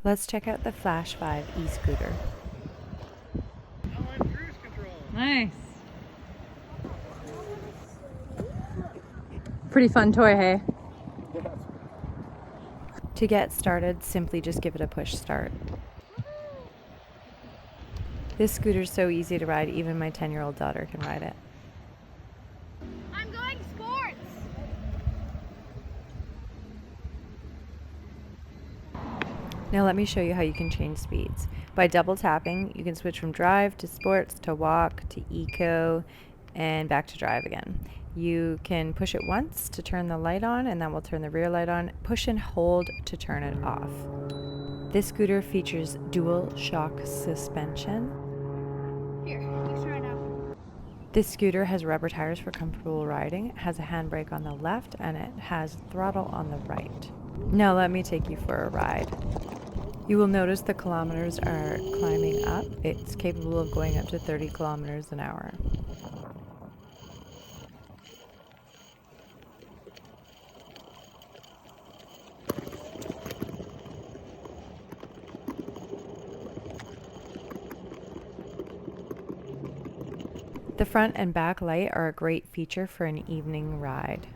Let's check out the Flash 5 e-scooter. I'm on cruise control. Nice. Pretty fun toy, hey? To get started, simply just give it a push start. This scooter is so easy to ride, even my 10-year-old daughter can ride it. I'm going sports! Now let me show you how you can change speeds. By double tapping, you can switch from drive to sports to walk to eco and back to drive again. You can push it once to turn the light on, and that will turn the rear light on. Push and hold to turn it off. This scooter features dual shock suspension. Here, you try now. This scooter has rubber tires for comfortable riding, it has a handbrake on the left, and it has throttle on the right. Now let me take you for a ride. You will notice the kilometers are climbing up. It's capable of going up to 30 kilometers an hour. The front and back light are a great feature for an evening ride.